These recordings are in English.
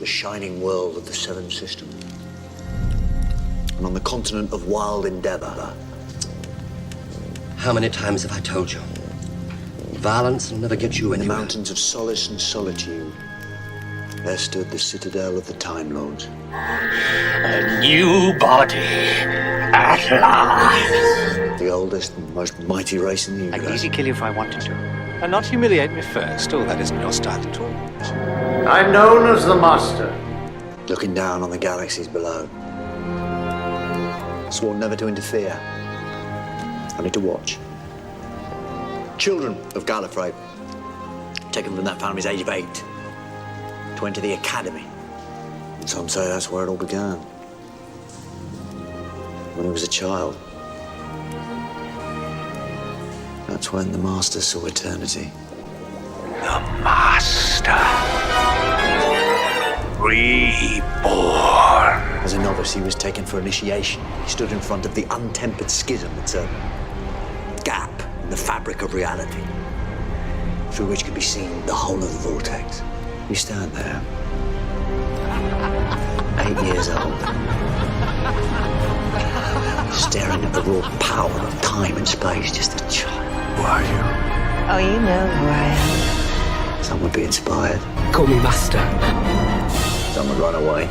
The shining world of the Seven System. And on the continent of wild endeavor. How many times have I told you? Violence will never get you in anywhere. the mountains of solace and solitude, there stood the citadel of the Time Lords. A new body, at last. The oldest and most mighty race in the universe. I could easily kill you if I wanted to. And not humiliate me first. Oh, that isn't your style at all. I'm known as the Master. Looking down on the galaxies below. Sworn never to interfere. Only to watch. Children of Gallifrey, taken from that family's age of 8 to enter the academy. Some say that's where it all began. When he was a child. That's when the Master saw eternity. The Master. Reborn. As a novice, he was taken for initiation. He stood in front of the untempered schism. It's a gap in the fabric of reality, through which could be seen the whole of the vortex. You stand there, 8 years old, staring at the raw power of time and space, just a child. Who are you? Oh, you know who I am. Some would be inspired. Call me Master. Some would run away.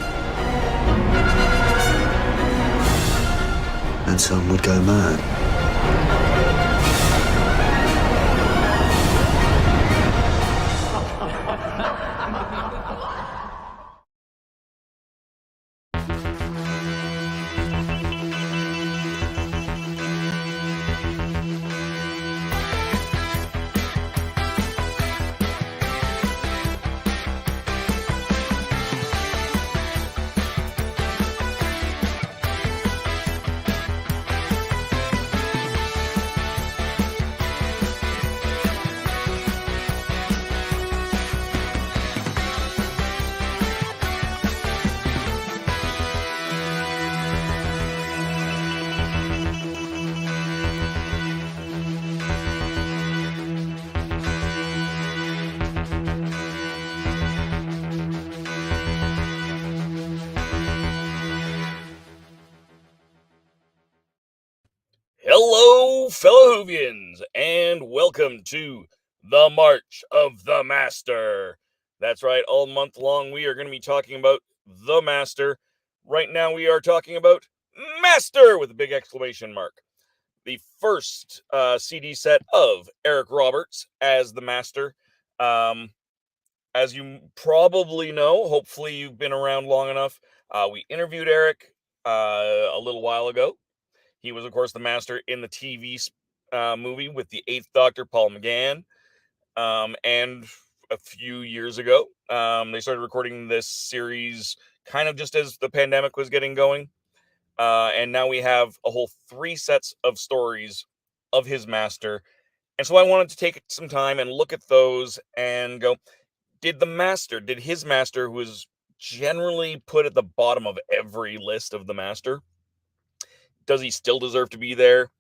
And some would go mad. Movians, and welcome to the March of the Master. That's right, all month long we are going to be talking about the Master. Right now we are talking about Master with a big exclamation mark. The first CD set of Eric Roberts as the Master. As you probably know, hopefully you've been around long enough, we interviewed Eric a little while ago. He was, of course, the Master in the TV movie with the Eighth Doctor, Paul McGann. And a few years ago, they started recording this series kind of just as the pandemic was getting going. And now we have a whole 3 sets of stories of his Master. And so I wanted to take some time and look at those and go, did his Master, who is generally put at the bottom of every list of the Master, does he still deserve to be there?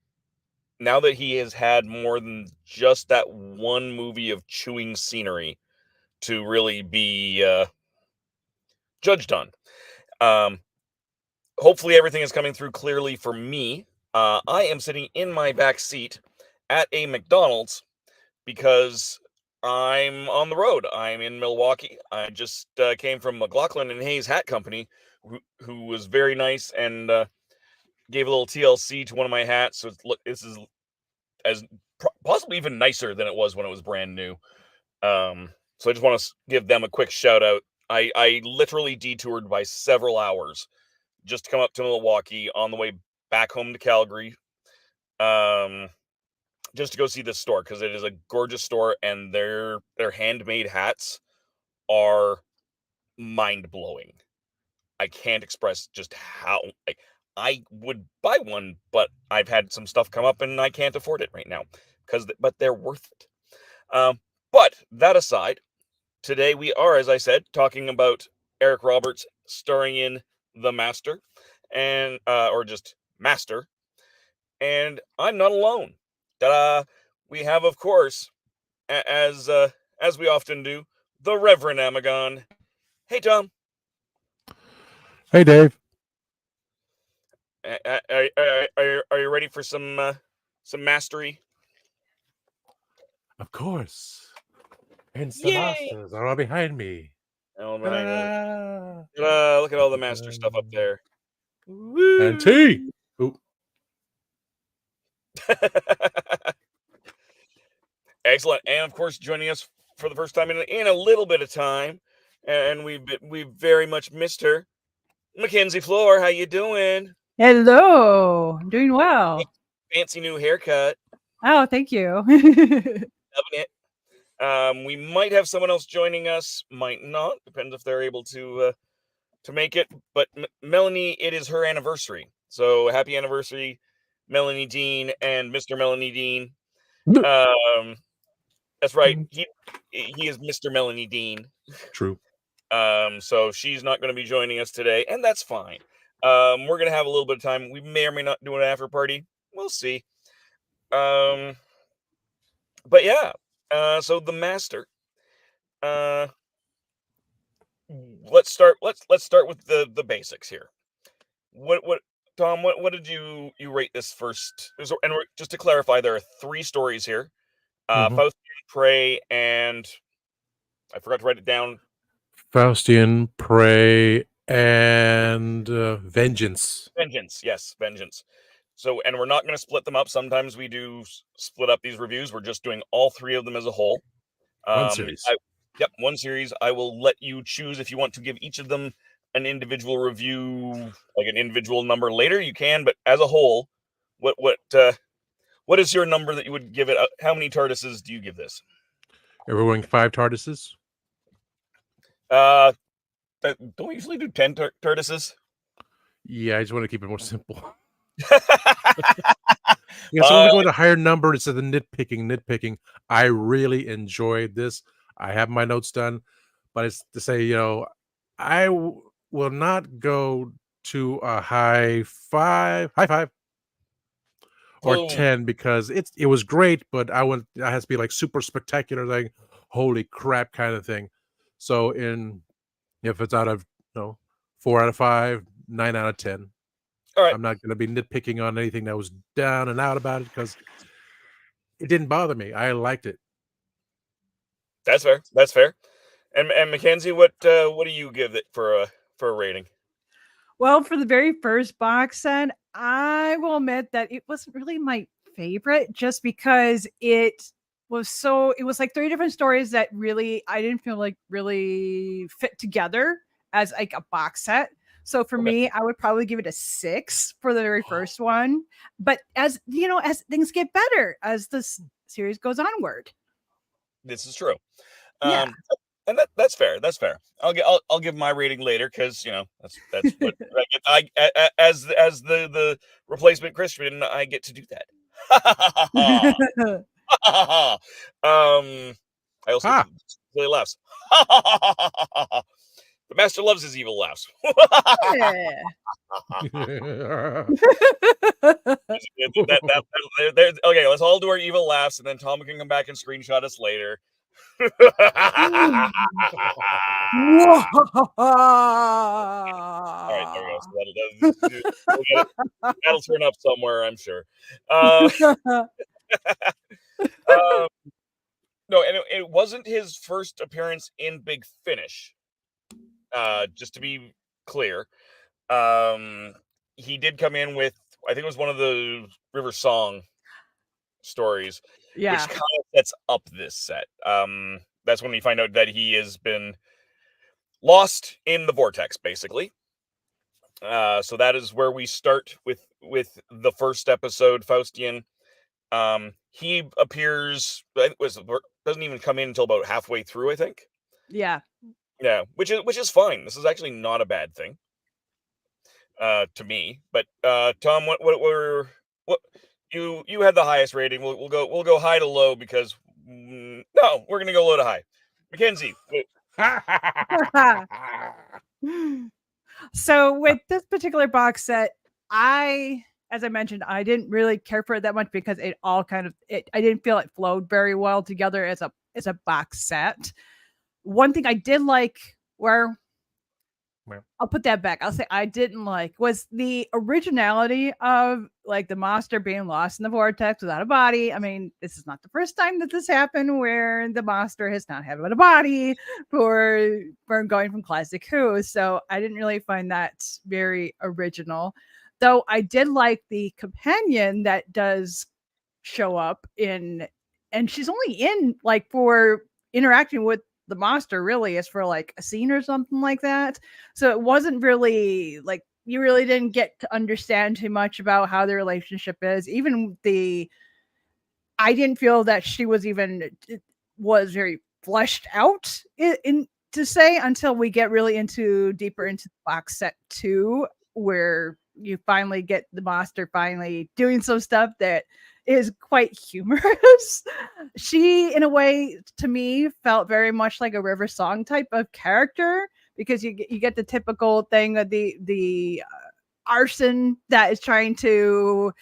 Now that he has had more than just that one movie of chewing scenery to really be judged on. Hopefully everything is coming through clearly for me. I am sitting in my back seat at a McDonald's because I'm on the road. I'm in Milwaukee. I just came from McLaughlin and Hayes Hat Company, who was very nice and gave a little TLC to one of my hats. So look, this is as possibly even nicer than it was when it was brand new. So I just want to give them a quick shout out. I literally detoured by several hours just to come up to Milwaukee on the way back home to Calgary, just to go see this store because it is a gorgeous store and their handmade hats are mind blowing. I can't express just how I would buy one, but I've had some stuff come up and I can't afford it right now but they're worth it. But that aside, today we are, as I said, talking about Eric Roberts starring in The Master and or just Master. And I'm not alone. Ta-da! We have, of course, as we often do, the Reverend Amagon. Hey, Tom. Hey, Dave. Are you ready for some mastery? Of course. And the Yay! masters are all behind me. Oh my God. Look at all the Master stuff up there. And tea. Ooh. Excellent. And of course, joining us for the first time in a little bit of time, and we've very much missed her, Mackenzie Floor. How you doing? Hello. I'm doing well. Fancy new haircut. Oh, thank you. Loving it. We might have someone else joining us, might not. Depends if they're able to make it. But Melanie, it is her anniversary. So happy anniversary, Melanie Dean and Mr. Melanie Dean. That's right. He is Mr. Melanie Dean. True. So she's not going to be joining us today, and that's fine. We're going to have a little bit of time. We may or may not do an after party. We'll see. But yeah. So the Master. Let's start with the basics here. What Tom, what did you rate this first? And just to clarify, there are 3 stories here. Faustian, Prey, and I forgot to write it down. Faustian, Prey, and Vengeance. Vengeance, yes, Vengeance. So, and we're not going to split them up. Sometimes we do split up these reviews. We're just doing all 3 of them as a whole. One series. One series. I will let you choose if you want to give each of them an individual review, like an individual number later. You can, but as a whole, what is your number that you would give it? How many TARDISes do you give this? Are we going 5 TARDISes? Don't we usually do 10 TARDISes? Yeah, I just want to keep it more simple. Yeah, so I'm going to a higher number instead of nitpicking. I really enjoyed this. I have my notes done, but it's to say, I will not go to a high 5 or 10 because it was great, but it has to be like super spectacular, like holy crap kind of thing. So if it's out of 4 out of 5, 9 out of 10. All right. I'm not going to be nitpicking on anything that was down and out about it because it didn't bother me. I liked it. That's fair. That's fair. And Mackenzie, what do you give it for a rating? Well, for the very first box set, I will admit that it wasn't really my favorite just because it was like 3 different stories that really I didn't feel like really fit together as like a box set. So for Okay. me, I would probably give it a 6 for the very first one. But as you know, as things get better as this series goes onward. This is true. Yeah. And that's fair. That's fair. I'll give my rating later because that's what I get. As the replacement Christian, I get to do that. I also Ha! really laughs. The master loves his evil laughs. Yeah. Okay, let's all do our evil laughs, and then Tom can come back and screenshot us later. All right, there we go. So that'll turn up somewhere, I'm sure. No, and it wasn't his first appearance in Big Finish. Just to be clear, he did come in with, I think it was one of the River Song stories, Yeah. which kind of sets up this set. That's when we find out that he has been lost in the vortex, basically. So that is where we start with the first episode, Faustian. He appears, doesn't even come in until about halfway through, I think. Yeah. Yeah, which is fine. This is actually not a bad thing, to me. But Tom, what you had the highest rating? We'll go high to low because no, we're gonna go low to high. Mackenzie. So with this particular box set, as I mentioned, I didn't really care for it that much because it all I didn't feel it flowed very well together as a box set. One thing I did like I'll put that back. I'll say I didn't like was the originality of like the monster being lost in the vortex without a body. I mean, this is not the first time that this happened where the monster has not had a body for going from classic Who. So I didn't really find that very original. Though I did like the companion that does show up and she's only in like for interacting with the monster really is for like a scene or something like that. So it wasn't really like you really didn't get to understand too much about how the relationship is. Even I didn't feel that she was very fleshed out in to say until we get really deeper into the box set 2, where you finally get the monster finally doing some stuff that is quite humorous. She, in a way, to me, felt very much like a River Song type of character because you get the typical thing of the arson that is trying to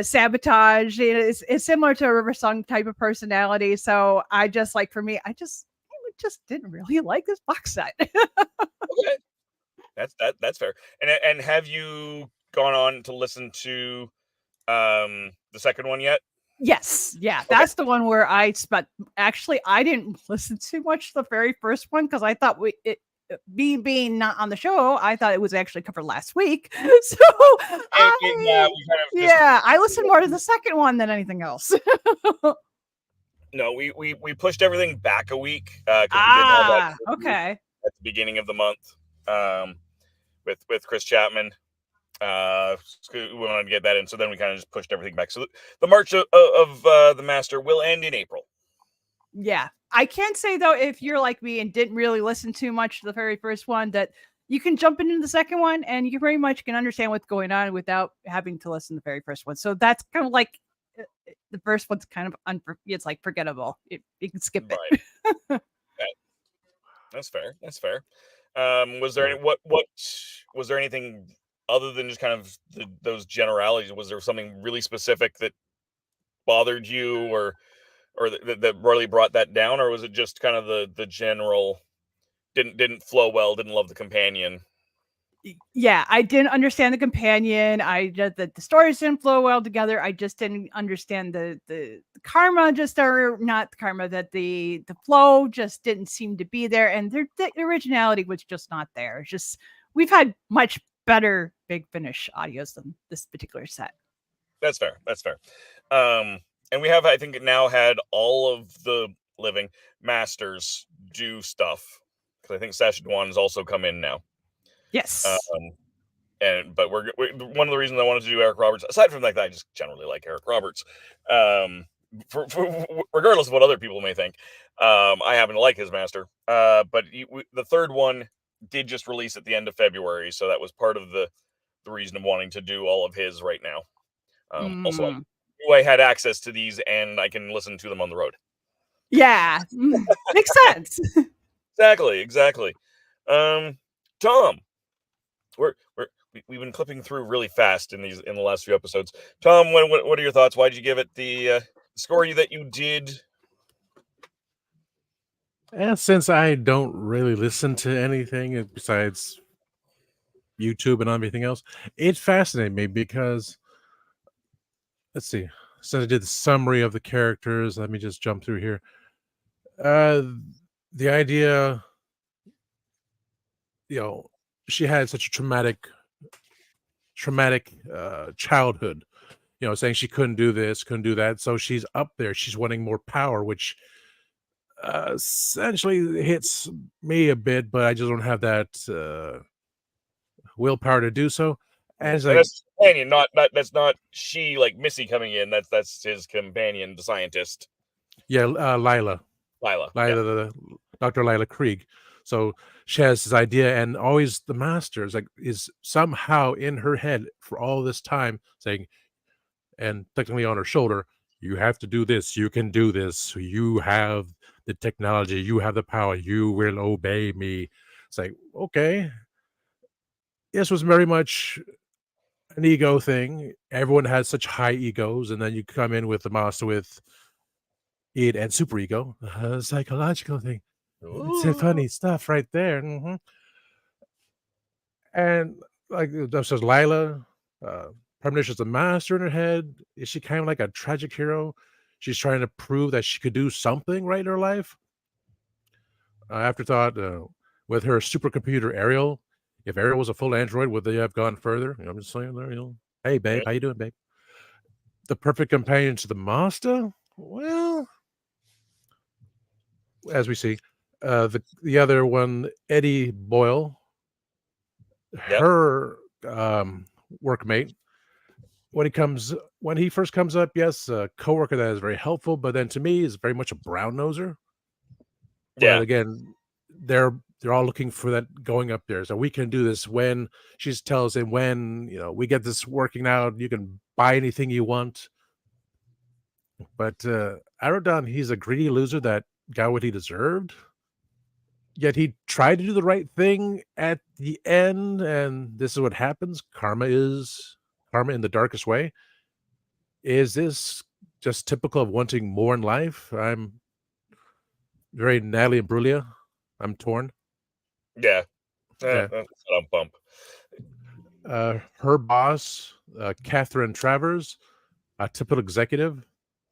sabotage. It's similar to a River Song type of personality. So I just like for me, I just didn't really like this box set. Okay, that's fair. And have you gone on to listen to the second one yet? Yes, yeah, that's the one where I didn't listen too much to the very first one because I thought being not on the show, I thought it was actually covered last week. So I listened more to the second one than anything else. No, we pushed everything back a week because we did have that okay at the beginning of the month with Chris Chapman. We wanted to get that in, so then we kind of just pushed everything back. So the March of the Master will end in April. Yeah, I can say though, if you're like me and didn't really listen too much to the very first one, that you can jump into the second one and you pretty much can understand what's going on without having to listen to the very first one. So that's kind of like the first one's kind of it's like forgettable. You can skip it. Okay. That's fair. That's fair. Was there was there anything other than just kind of those generalities? Was there something really specific that bothered you or that really brought that down, or was it just kind of the general didn't flow well, didn't love the companion? Yeah, I didn't understand the companion. I just the stories didn't flow well together. I just didn't understand the karma, just or not the karma, that the flow just didn't seem to be there, and the originality was just not there. It's just we've had much better Big Finish audios than this particular set. That's fair. That's fair. And we have, I think, now had all of the living masters do stuff, because I think Session 1 has also come in now. Yes. But we're one of the reasons I wanted to do Eric Roberts, aside from like that, I just generally like Eric Roberts. For regardless of what other people may think, I happen to like his master. But the third one did just release at the end of February, so that was part of the reason of wanting to do all of his right now. Also, I knew I had access to these, and I can listen to them on the road. Yeah, makes sense. Exactly. Tom, we've been clipping through really fast in the last few episodes. Tom, what are your thoughts? Why did you give it the score that you did? And since I don't really listen to anything besides YouTube and everything else, it fascinated me because, let's see, since I did the summary of the characters, let me just jump through here. The idea, she had such a traumatic childhood, saying she couldn't do this, couldn't do that. So she's up there, she's wanting more power, which essentially hits me a bit, but I just don't have that willpower to do so. As And that's companion, not that's not she like Missy coming in. That's his companion, the scientist. Yeah, Lila, yeah. Dr. Lila Krieg. So she has this idea, and always the masters is somehow in her head for all this time saying, and technically on her shoulder, you have to do this, you can do this, you have the technology, you have the power, you will obey me. It's like, okay, this was very much an ego thing. Everyone has such high egos, and then you come in with the master with it and super ego, psychological thing. It's a funny stuff right there. And like that says Lila, Premonition's a master in her head. Is she kind of like a tragic hero? She's trying to prove that she could do something right in her life. Afterthought, with her supercomputer Ariel, if Ariel was a full android, would they have gone further? I'm just saying there, Hey, babe, how you doing, babe? The perfect companion to the master? Well, as we see, the other one, Eddie Boyle, her workmate, when he first comes up, yes, a coworker that is very helpful, but then to me is very much a brown noser. Yeah. But again, they're all looking for that going up there. So we can do this when she tells him when we get this working out, you can buy anything you want. But I wrote down he's a greedy loser that got what he deserved. Yet he tried to do the right thing at the end, and this is what happens. Karma in the darkest way. Is this just typical of wanting more in life? I'm very Natalie Imbruglia. I'm torn. Yeah. Bump. Her boss, Catherine Travers, a typical executive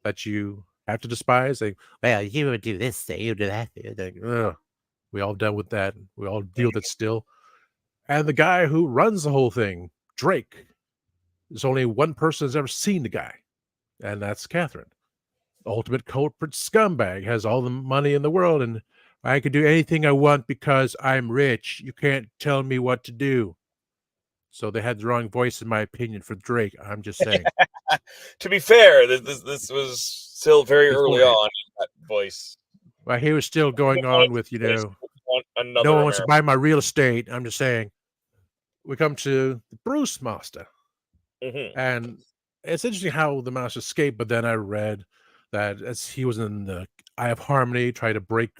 that you have to despise. Well, you would do this thing, you do that thing. We all dealt with that. We all deal with it still. And the guy who runs the whole thing, Drake, there's only one person who's ever seen the guy, and that's Catherine. The ultimate culprit scumbag, has all the money in the world, and I could do anything I want because I'm rich. You can't tell me what to do. So they had the wrong voice, in my opinion, for Drake. I'm just saying. To be fair, this was still very early on in that voice. Well, he was still going on with, no one wants to buy my real estate. I'm just saying. We come to the Bruce Master. And it's interesting how the Master escaped, but then I read that as he was in the Eye of Harmony, tried to break.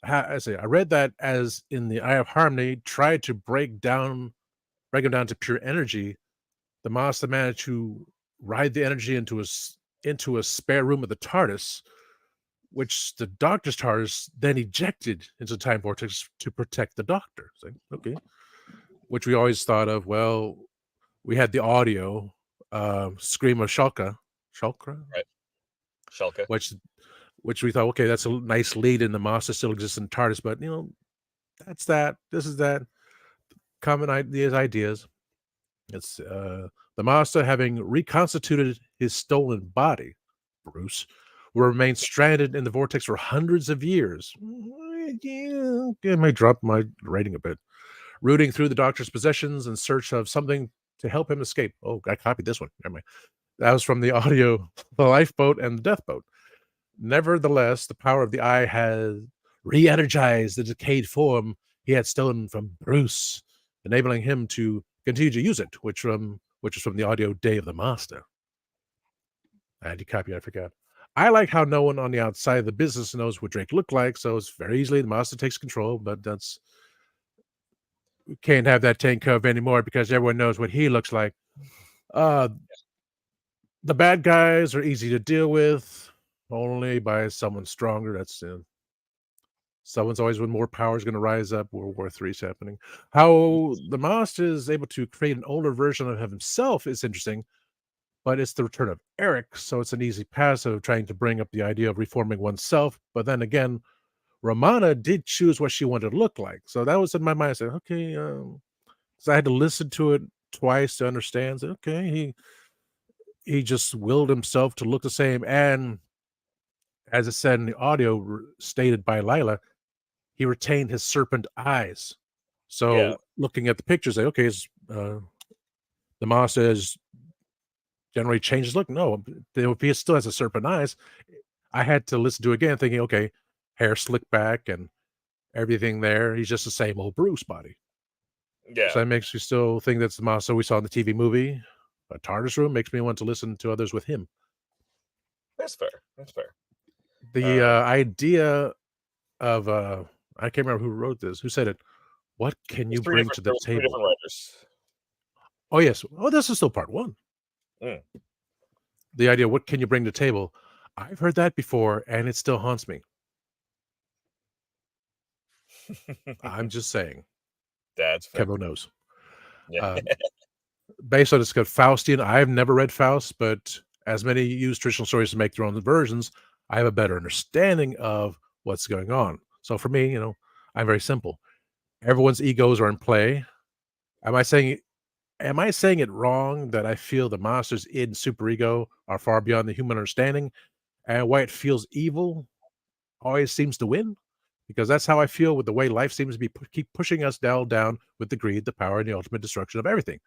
I read that as in the Eye of Harmony, tried to break him down to pure energy. The Master managed to ride the energy into a spare room of the TARDIS, which the Doctor's TARDIS then ejected into the time vortex to protect the Doctor. So, okay. which we always thought of. Well, we had the audio scream of Shulka, Right. Shulka. which we thought, okay, that's a nice lead, and the master still exists in TARDIS, but that's that. This is that. Common ideas. It's the master, having reconstituted his stolen body, Bruce, will remain stranded in the vortex for hundreds of years. I might drop my rating a bit. Rooting through the Doctor's possessions in search of something to help him escape. Oh, I copied this one. Never mind. That was from the audio, The Lifeboat and the Death Boat. Nevertheless, the power of the eye has re-energized the decayed form he had stolen from Bruce, enabling him to continue to use it, which is from the audio Day of the Master. I had to copy, I forgot. I like how no one on the outside of the business knows what Drake looked like, so it's very easily the master takes control, but we can't have that taken care of anymore because everyone knows what he looks like. The bad guys are easy to deal with only by someone stronger. That's someone's always with more power is going to rise up. World War III is happening. How the master is able to create an older version of himself is interesting, but it's the return of Eric, so it's an easy pass of trying to bring up the idea of reforming oneself. But then again, Romana did choose what she wanted to look like, so that was in my mind. I said, okay, so I had to listen to it twice to understand. So, okay, he just willed himself to look the same, and as it said in the audio stated by Lila, he retained his serpent eyes. So looking at the pictures, like, okay, the master has generally changed his look. No, if he still has a serpent eyes, I had to listen to it again, thinking, okay, hair slicked back and everything there. He's just the same old Bruce body. Yeah. So that makes me still think that's the master we saw in the TV movie. A TARDIS room makes me want to listen to others with him. That's fair. That's fair. The idea of I can't remember who wrote this. Who said it? What can you bring to the table? 3 different writers. Oh yes. Oh, this is still part one. The idea, what can you bring to the table? I've heard that before, and it still haunts me. I'm just saying. That's fair. Kevo knows. Yeah. Based on it's got Faustian. I've never read Faust, but as many use traditional stories to make their own versions, I have a better understanding of what's going on. So for me, I'm very simple. Everyone's egos are in play. Am I saying it wrong that I feel the master's id and superego are far beyond the human understanding, and why it feels evil always seems to win? Because that's how I feel with the way life seems to be keep pushing us down with the greed, the power, and the ultimate destruction of everything.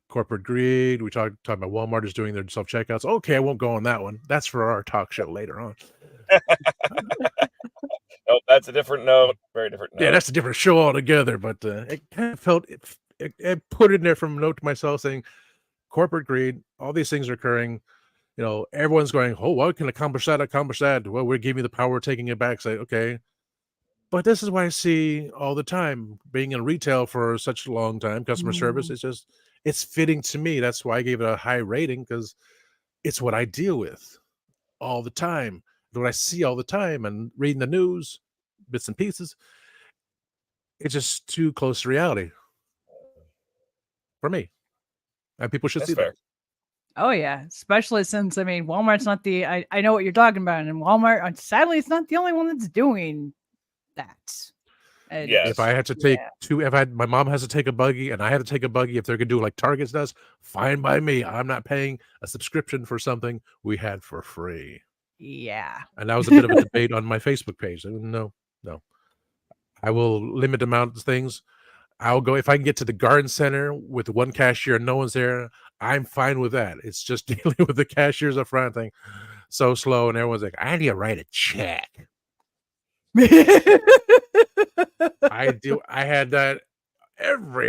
Corporate greed. We talked about Walmart is doing their self-checkouts. Okay, I won't go on that one. That's for our talk show later on. Oh, that's a different note. Very different note. Yeah, that's a different show altogether. But it kind of felt it put it in there from a note to myself saying, corporate greed, all these things are occurring. Everyone's going, oh, well, I can accomplish that. Well, we're giving you the power, we're taking it back. Say, okay. But this is what I see all the time, being in retail for such a long time, customer service. It's fitting to me. That's why I gave it a high rating, because it's what I deal with all the time, what I see all the time, and reading the news, bits and pieces. It's just too close to reality for me. And people should see that. Oh yeah, especially since Walmart's not I know what you're talking about, and Walmart, sadly, it's not the only one that's doing that. If I had to take my mom has to take a buggy, and I had to take a buggy, if they're gonna do like Target does, fine by me. I'm not paying a subscription for something we had for free. Yeah. And that was a bit of a debate on my Facebook page. No. I will limit the amount of things. I'll go if I can get to the garden center with one cashier and no one's there. I'm fine with that. It's just dealing with the cashiers up front thing so slow, and everyone's like, I need to write a check. I had that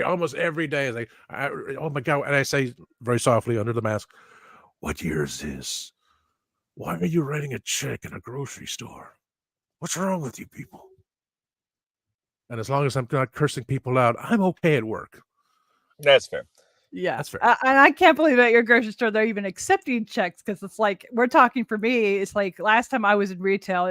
almost every day. It's like, oh my God. And I say very softly under the mask, what year is this? Why are you writing a check in a grocery store? What's wrong with you people? And as long as I'm not cursing people out, I'm okay at work. That's fair. Yeah, That's fair. and I can't believe at your grocery store they're even accepting checks because it's like we're talking for me. It's like last time I was in retail,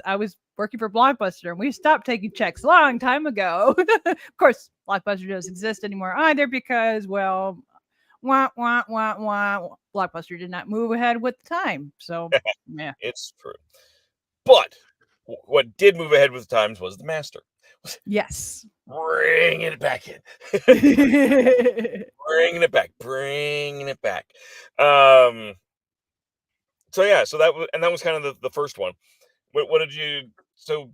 I was working for Blockbuster, and we stopped taking checks a long time ago. Of course, Blockbuster doesn't exist anymore either because, well, wah wah wah wah. Blockbuster did not move ahead with the time, so yeah. It's true. But what did move ahead with the times was the Master. Yes. Bringing it back in. Bringing it back. So yeah, so that was kind of the first one. What did you? So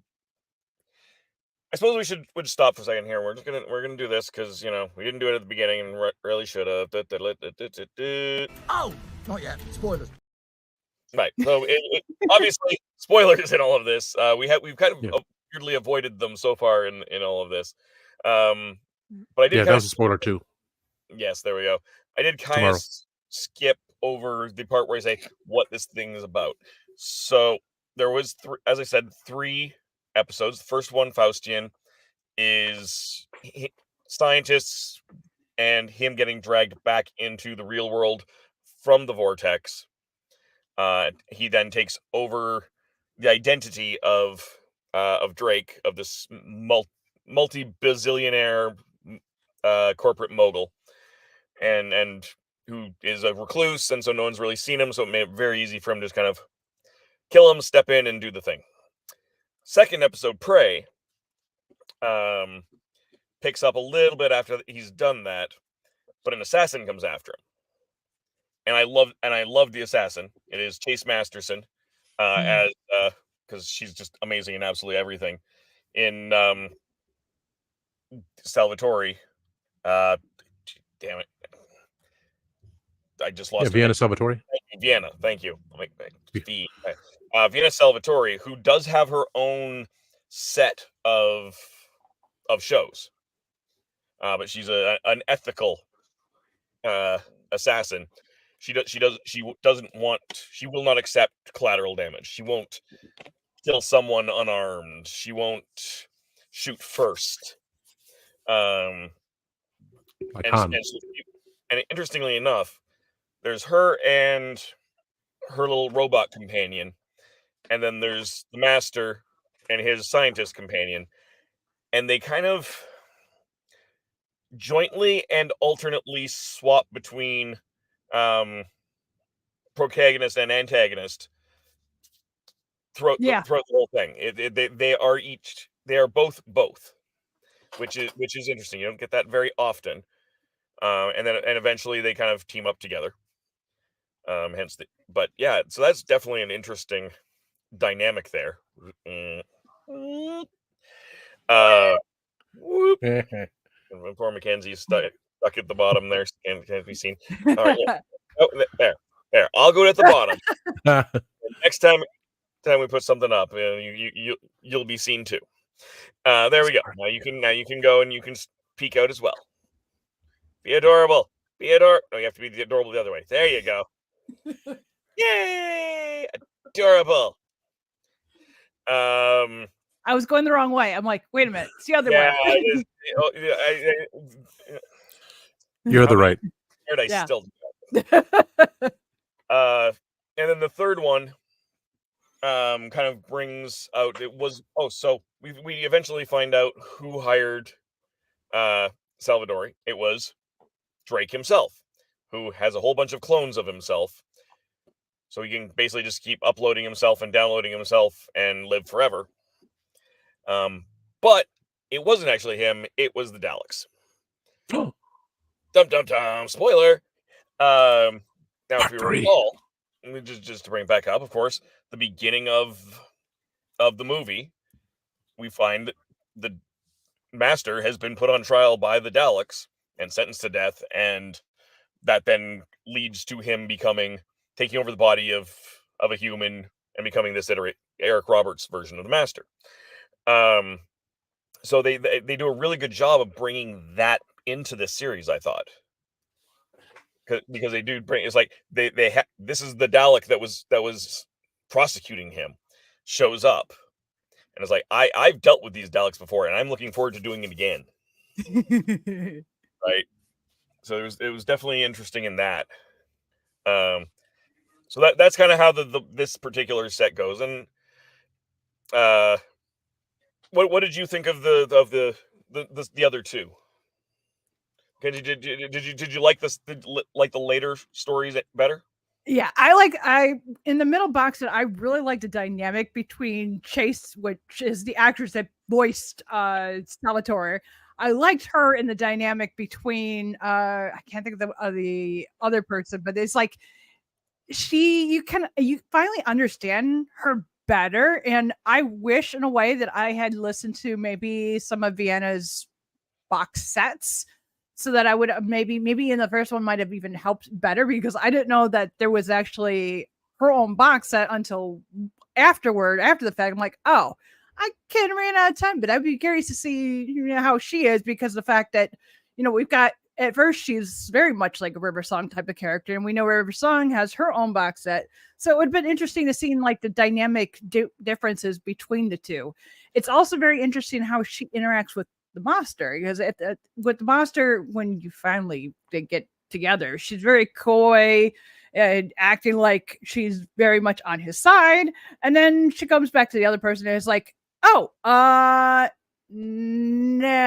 I suppose we would stop for a second here. We're gonna do this because we didn't do it at the beginning and really should have. Oh, not yet. Spoilers. Right. So obviously spoilers in all of this. We've kind of weirdly avoided them so far in all of this. But I did. Yeah, that was a spoiler too. Yes, there we go. I did kind of skip over the part where I say what this thing is about. So there was, as I said, 3 episodes. The first one, Faustian, is scientists and him getting dragged back into the real world from the vortex. He then takes over the identity of Drake, of this multi-bazillionaire corporate mogul, and who is a recluse, and so no one's really seen him, so it made it very easy for him to just kind of kill him, step in, and do the thing. Second episode, Prey, picks up a little bit after he's done that, but an assassin comes after him. And I love the assassin. It is Chase Masterson, as because she's just amazing in absolutely everything. In Salvatore, damn it, I just lost. Vienna Salvatore. Vienna, thank you. Vienna Salvatore, who does have her own set of shows, but she's an ethical assassin. She will not accept collateral damage. She won't kill someone unarmed. She won't shoot first. And interestingly enough, there's her and her little robot companion, and then there's the Master and his scientist companion, and they kind of jointly and alternately swap between protagonist and antagonist throughout the whole thing. They are both, which is interesting. You don't get that very often. And eventually they kind of team up together. But yeah, so that's definitely an interesting dynamic there. Poor Mackenzie's stuck at the bottom there, can't be seen. All right, yeah. Oh, there. I'll go at the bottom. Next time we put something up, you'll be seen too. There we go. Now you can go and you can peek out as well. Be adorable. No, you have to be adorable the other way. There you go. Yay! Adorable. I was going the wrong way. I'm like, wait a minute, it's the other way. You're the right. I still do that. And then the third one kind of brings out, so we eventually find out who hired Salvatore. It was Drake himself, who has a whole bunch of clones of himself, so he can basically just keep uploading himself and downloading himself and live forever. But it wasn't actually him, it was the Daleks. Dum spoiler. Now if you recall, just to bring it back up, of course, the beginning of the movie, we find that the Master has been put on trial by the Daleks and sentenced to death, and that then leads to him taking over the body of a human and becoming this Eric Roberts version of the Master. So they do a really good job of bringing that into this series, I thought, because they do bring, it's like this is the Dalek that was prosecuting him shows up, and it's like I've dealt with these Daleks before, and I'm looking forward to doing it again. Right. So it was definitely interesting in that. So that's kind of how this particular set goes. And what did you think of the other two? Did you like this like the later stories better? Yeah, I in the middle box set, I really like the dynamic between Chase, which is the actress that voiced Salvatore. I liked her in the dynamic between I can't think of the other person, but it's like you finally understand her better. And I wish in a way that I had listened to maybe some of Vienna's box sets so that I would maybe in the first one might have even helped better, because I didn't know that there was actually her own box set until after the fact. I'm like, oh, I kind of ran out of time, but I'd be curious to see how she is, because the fact that we've got, at first she's very much like a River Song type of character, and we know River Song has her own box set, so it would have been interesting to see like the dynamic differences between the two. It's also very interesting how she interacts with the master, because with the master, when they get together, she's very coy and acting like she's very much on his side, and then she comes back to the other person and is like, oh, no,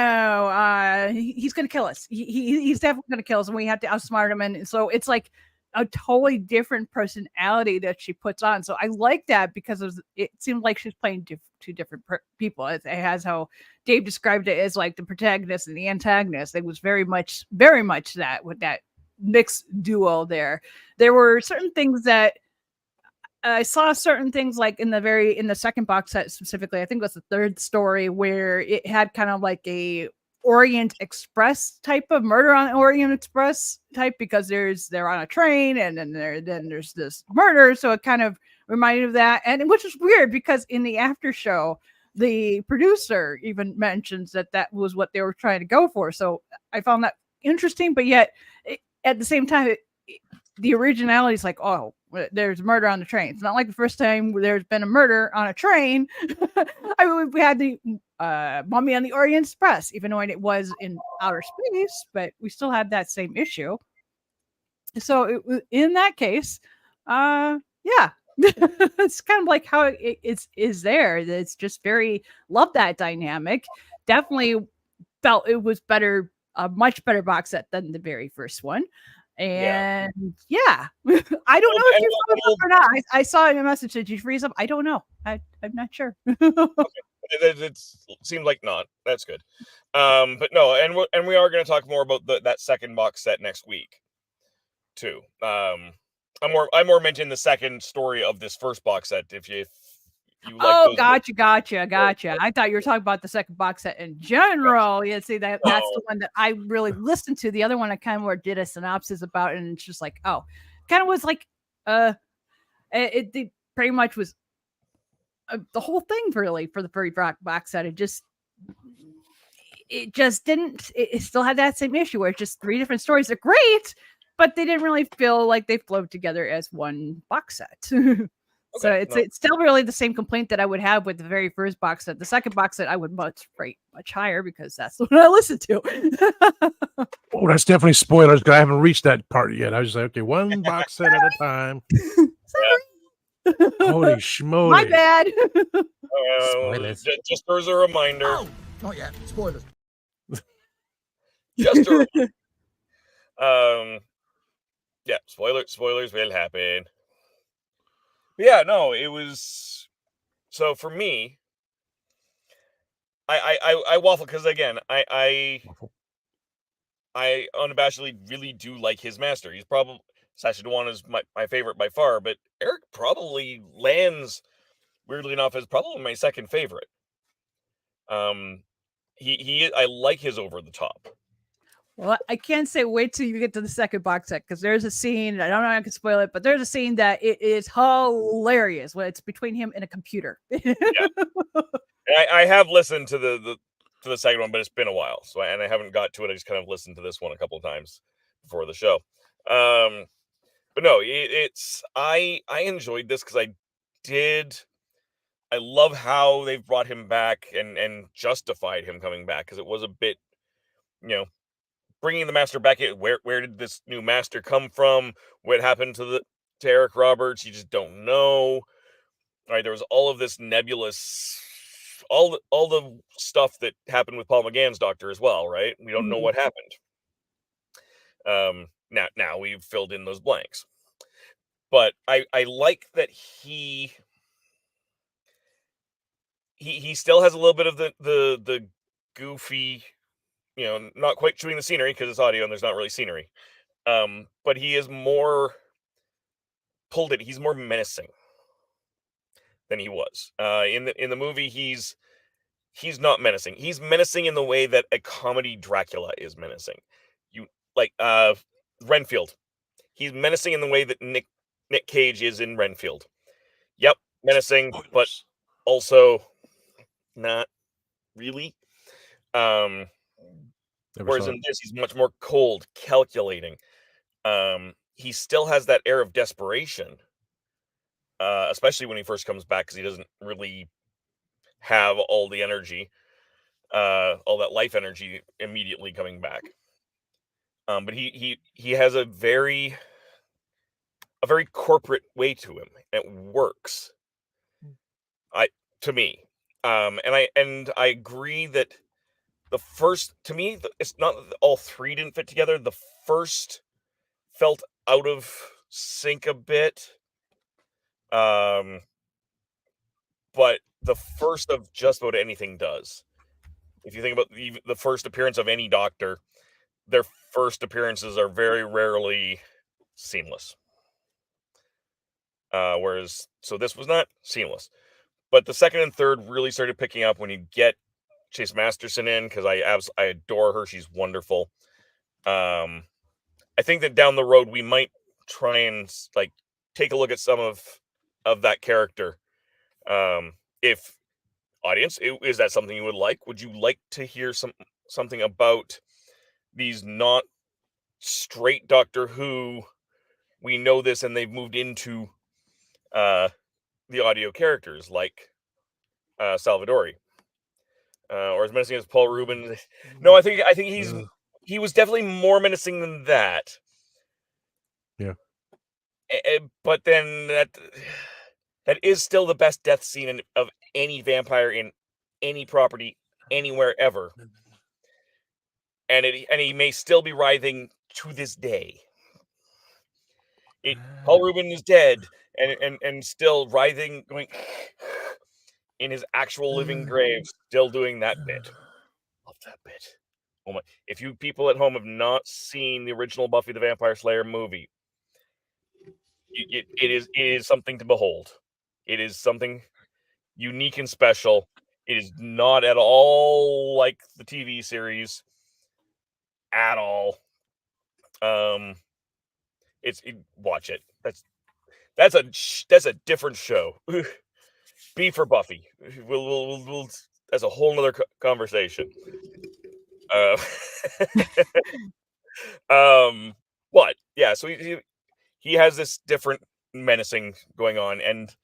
he's gonna kill us. He's definitely gonna kill us, and we have to outsmart him. And so it's like a totally different personality that she puts on. So I like that, because it seems like she's playing two different people. It has how Dave described it as like the protagonist and the antagonist. It was very much that, with that mixed duo there. There were certain things that I saw, certain things like in the second box set specifically. I think it was the third story, where it had kind of like a Orient Express type of murder on Orient Express type, because they're on a train, and then there's this murder. So it kind of reminded of that, and which is weird, because in the after show, the producer even mentions that was what they were trying to go for. So I found that interesting, but yet at the same time, the originality is like, oh, there's murder on the train. It's not like the first time there's been a murder on a train. I mean, we had the Mummy on the Orient Express, even though it was in outer space, but we still had that same issue. So in that case, yeah, it's kind of like how it is there. It's just love that dynamic. Definitely felt it was better, a much better box set than the very first one. And yeah, I don't know if you froze up or not. I saw in a message, did you freeze up? I don't know. I'm not sure. It seemed like not. That's good. But no, and we are going to talk more about that second box set next week too. I'm more mentioning the second story of this first box set. If you like gotcha. I thought you were talking about the second box set in general. Yeah, see, that's the one that I really listened to. The other one I kind of more did a synopsis about, and it's just like, oh, kind of was like, it pretty much was the whole thing really for the very box set. It just didn't. It still had that same issue where it's just three different stories. They're great, but they didn't really feel like they flowed together as one box set. So it's still really the same complaint that I would have with the very first box set. The second box set I would rate much higher, because that's the one I listened to. Oh, that's definitely spoilers, because I haven't reached that part yet. I was just like, okay, one box set at a time. Sorry. Holy schmoly. My bad. Spoilers. Just as a reminder. Oh, not yet. Spoilers. Just a reminder. Yeah, spoilers will happen. Yeah, no, it was. So for me, I waffle, because again, I unabashedly really do like his master. He's probably, Sacha Dhawan is my favorite by far, but Eric probably lands, weirdly enough, as probably my second favorite. I like his over the top. Well, I can't say wait till you get to the second box set, because there's a scene, I don't know if I can spoil it, but there's a scene that it is hilarious when it's between him and a computer. Yeah. I have listened to the second one, but it's been a while, so I haven't got to it. I just kind of listened to this one a couple of times before the show. But no, I enjoyed this, because I love how they've brought him back and justified him coming back, because it was a bit, bringing the Master back in. Where did this new Master come from? What happened to Eric Roberts? You just don't know. Right? There was all of this nebulous, all the stuff that happened with Paul McGann's Doctor as well. Right? We don't know what happened. Now we've filled in those blanks. But I like that he still has a little bit of the goofy, not quite chewing the scenery because it's audio and there's not really scenery. But he is more pulled it. He's more menacing than he was. In the movie, he's not menacing. He's menacing in the way that a comedy Dracula is menacing. You like Renfield. He's menacing in the way that Nick Cage is in Renfield. Yep, menacing, but also not really. Whereas in this, he's much more cold, calculating. He still has that air of desperation, especially when he first comes back, because he doesn't really have all the energy, all that life energy immediately coming back. But he has a very corporate way to him. It works. To me. And I agree that the first, to me, it's not that all three didn't fit together. The first felt out of sync a bit. But the first of just about anything does. If you think about the first appearance of any Doctor, their first appearances are very rarely seamless. Whereas, so this was not seamless. But the second and third really started picking up when you get Chase Masterson in, because I adore her. She's wonderful. I think that down the road we might try and take a look at some of that character. If audience, is that something you would like? Would you like to hear something about these not straight Doctor Who? We know this, and they've moved into the audio characters like Salvadori, or as menacing as Paul Rubin. No, I think he was definitely more menacing than that. Yeah. But then that is still the best death scene of any vampire in any property anywhere ever, and he may still be writhing to this day. Paul Rubin is dead and still writhing, going in his actual living grave, still doing that bit. Love that bit. Oh my! If you people at home have not seen the original Buffy the Vampire Slayer movie, it is something to behold. It is something unique and special. It is not at all like the TV series. At all. Watch it. That's a different show. B for Buffy. We'll that's a whole nother conversation. What? Yeah. So he has this different menacing going on, and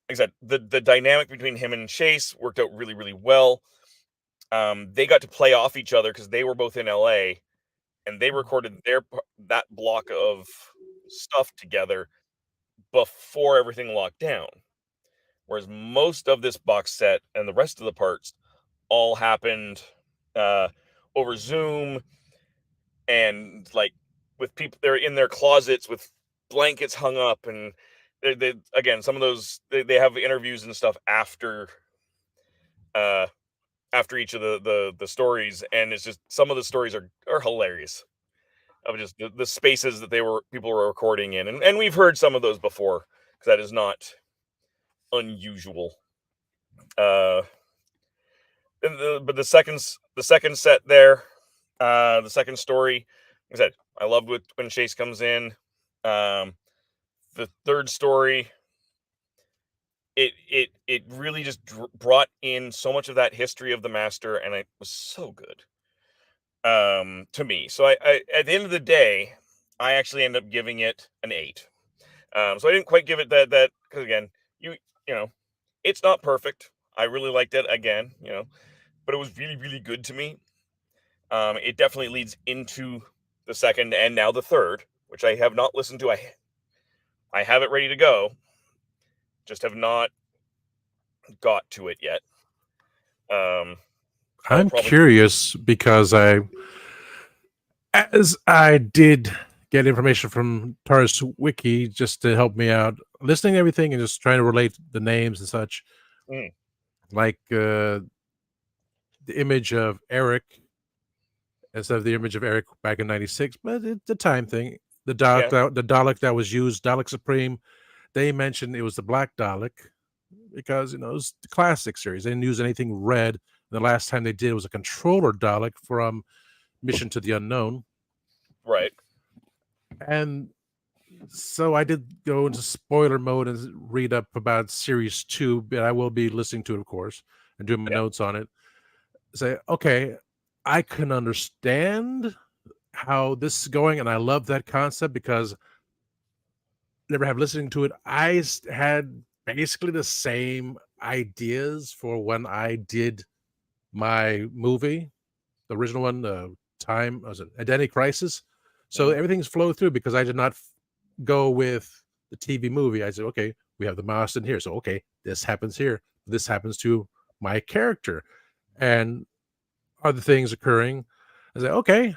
like I said, the dynamic between him and Chase worked out really, really well. They got to play off each other because they were both in LA, and they recorded that block of stuff together before everything locked down. Whereas most of this box set and the rest of the parts all happened over Zoom, and with people, they're in their closets with blankets hung up, and they again, some of those they have interviews and stuff after each of the stories, and it's just some of the stories are hilarious of just the spaces that people were recording in, and we've heard some of those before because that is not unusual. But the second set there, the second story, like I said, I loved when Chase comes in. The third story, it really just brought in so much of that history of the Master, and it was so good to me. So I at the end of the day, I actually ended up giving it an 8. So I didn't quite give it that because again, you know, it's not perfect. I really liked it again, but it was really, really good to me. It definitely leads into the second and now the third, which I have not listened to. I have it ready to go, just have not got to it yet. I'm curious because as I did get information from TARDIS Wiki just to help me out, listening to everything and just trying to relate the names and such, like the image of Eric instead of the image of Eric back in '96, but it's the time thing. The Dalek that was used, Dalek Supreme, they mentioned it was the Black Dalek because it was the classic series. They didn't use anything red. The last time they did was a controller Dalek from Mission to the Unknown. Right. And so I did go into spoiler mode and read up about Series 2, but I will be listening to it, of course, and doing my notes on it. Say, okay, I can understand how this is going, and I love that concept because never have listening to it. I had basically the same ideas for when I did my movie, the original one, Identity Crisis. So everything's flowed through because I did not go with the TV movie. I said, okay, we have the mouse in here. So, okay, this happens here. This happens to my character. And other things occurring. I said, okay,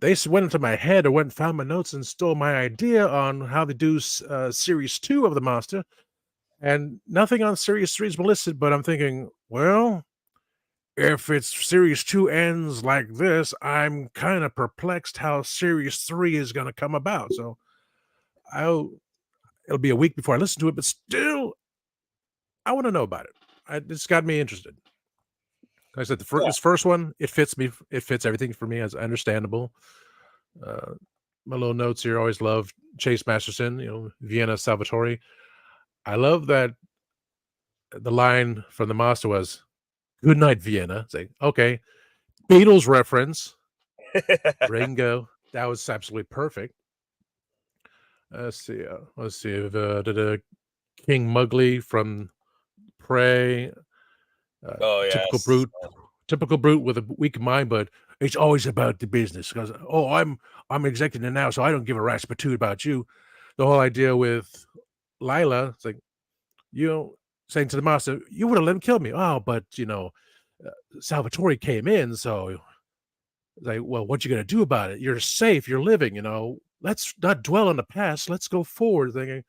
they went into my head or went and found my notes and stole my idea on how to do Series 2 of the Master. And nothing on Series 3 has been listed, but I'm thinking, well, if it's Series 2 ends like this, I'm kind of perplexed how Series 3 is going to come about. So it'll be a week before I listen to it, but still, I want to know about it. It's got me interested. Like I said, this first one, it fits me. It fits everything for me as understandable. My little notes here, always love Chase Masterson, Vienna Salvatore. I love that the line from the Master was, "Good night, Vienna." It's like, okay, Beatles reference. Ringo. That was absolutely perfect. Let's see. Did King Mugly from Prey. Typical brute with a weak mind, but it's always about the business. Because I'm executive now, so I don't give a rat's patoot about you. The whole idea with Lila, it's like, saying to the Master, you would have let him kill me. Oh, but Salvatore came in, so like, well, what you gonna do about it? You're safe, you're living, let's not dwell on the past, let's go forward. Thinking,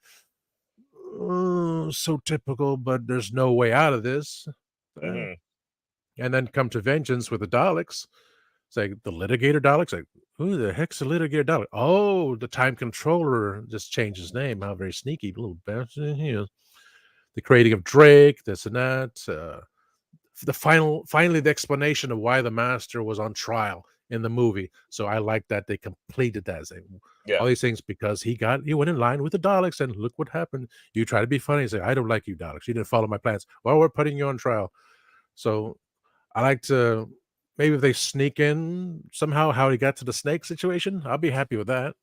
oh, so typical, but there's no way out of this. And then come to vengeance with the Daleks. It's like the litigator Daleks. Like, who the heck's the litigator Dalek? Oh, the time controller just changed his name. How very sneaky, little bastard. The creating of Drake, this and that. Finally, the explanation of why the Master was on trial in the movie. So I like that they completed that. All these things because he went in line with the Daleks, and look what happened. You try to be funny and say, I don't like you, Daleks. You didn't follow my plans. Well, we're putting you on trial. So I like to, maybe if they sneak in somehow how he got to the snake situation, I'll be happy with that.